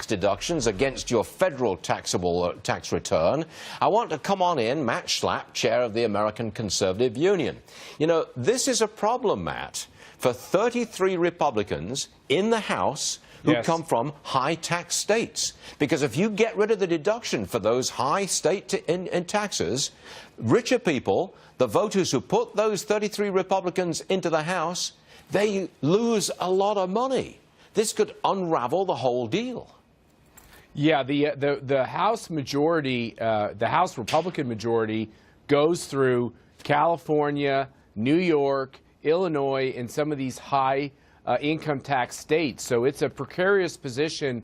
tax deductions against your federal taxable tax return. I want to come on in, Matt Schlapp, chair of the American Conservative Union. You know, this is a problem, Matt, for 33 Republicans in the House who come from high-tax states. Because if you get rid of the deduction for those high state in taxes, richer people, the voters who put those 33 Republicans into the House, they lose a lot of money. This could unravel the whole deal. Yeah, the House majority, the House Republican majority goes through California, New York, Illinois, and some of these high income tax states. So it's a precarious position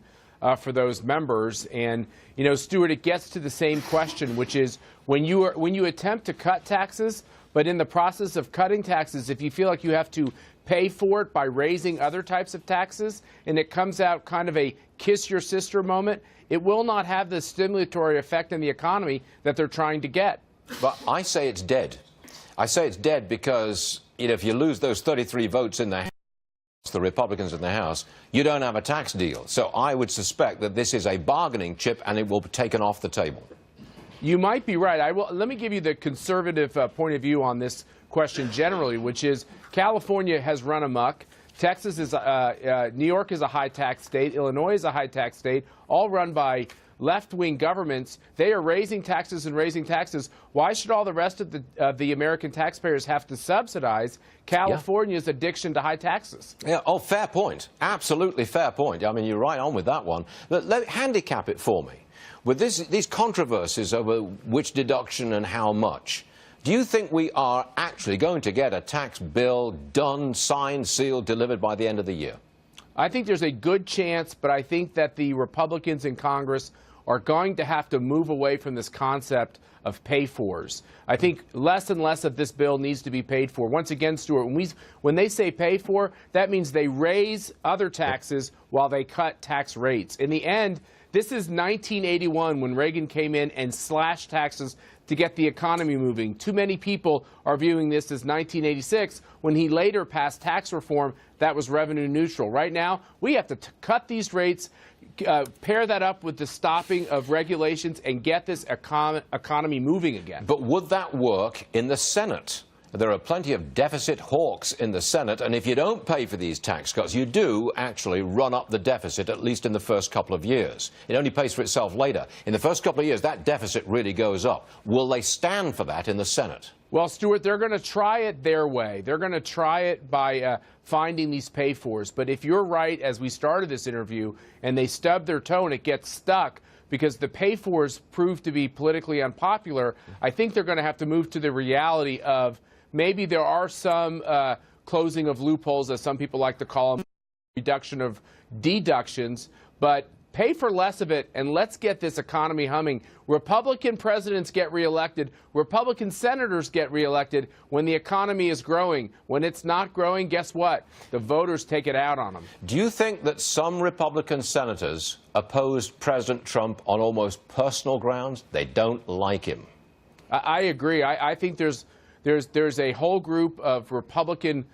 for those members. And, you know, Stuart, it gets to the same question, which is when you attempt to cut taxes, but in the process of cutting taxes, if you feel like you have to pay for it by raising other types of taxes, and it comes out kind of a kiss your sister moment, it will not have the stimulatory effect in the economy that they're trying to get. But I say it's dead. I say it's dead because, you know, if you lose those 33 votes in the House, the Republicans in the House, you don't have a tax deal. So I would suspect that this is a bargaining chip and it will be taken off the table. You might be right. Let me give you the conservative point of view on this question generally, which is California has run amok. Texas is, New York is a high tax state. Illinois is a high tax state, all run by left-wing governments. They are raising taxes and raising taxes. Why should all the rest of the American taxpayers have to subsidize California's addiction to high taxes? Yeah, oh, fair point. Absolutely fair point. I mean, you're right on with that one. But handicap it for me. With these controversies over which deduction and how much, do you think we are actually going to get a tax bill done, signed, sealed, delivered by the end of the year? I think there's a good chance, but I think that the Republicans in Congress are going to have to move away from this concept of pay-fors. I think less and less of this bill needs to be paid for. Once again, Stuart, when they say pay for, that means they raise other taxes while they cut tax rates. In the end, this is 1981 when Reagan came in and slashed taxes to get the economy moving. Too many people are viewing this as 1986 when he later passed tax reform that was revenue neutral. Right now, we have to cut these rates, pair that up with the stopping of regulations, and get this economy moving again. But would that work in the Senate? There are plenty of deficit hawks in the Senate, and if you don't pay for these tax cuts, you do actually run up the deficit, at least in the first couple of years. It only pays for itself later. In the first couple of years, that deficit really goes up. Will they stand for that in the Senate? Well, Stuart, they're going to try it their way. They're going to try it by finding these pay-fors. But if you're right, as we started this interview, and they stub their toe and it gets stuck, because the pay-fors prove to be politically unpopular, I think they're going to have to move to the reality of maybe there are some closing of loopholes, as some people like to call them, reduction of deductions, but pay for less of it, and let's get this economy humming. Republican presidents get reelected. Republican senators get reelected when the economy is growing. When it's not growing, guess what? The voters take it out on them. Do you think that some Republican senators opposed President Trump on almost personal grounds? They don't like him. I agree. I think there's a whole group of Republican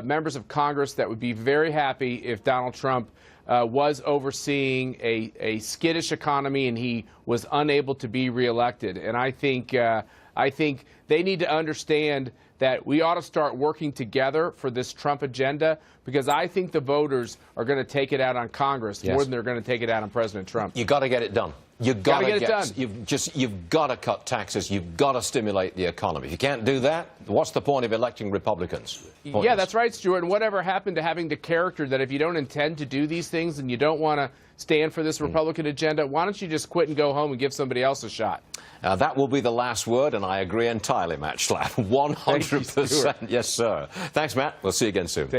members of Congress that would be very happy if Donald Trump was overseeing a skittish economy and he was unable to be reelected. And I think they need to understand that we ought to start working together for this Trump agenda, because I think the voters are going to take it out on Congress more than they're going to take it out on President Trump. You got to get it done. You've got to get it done. You've got to cut taxes. You've got to stimulate the economy. If you can't do that, what's the point of electing Republicans? Pointless. Yeah, that's right, Stuart. And whatever happened to having the character that if you don't intend to do these things and you don't want to stand for this Republican agenda, why don't you just quit and go home and give somebody else a shot? That will be the last word, and I agree entirely, Matt Schlapp. 100%. Yes, sir. Thanks, Matt. We'll see you again soon.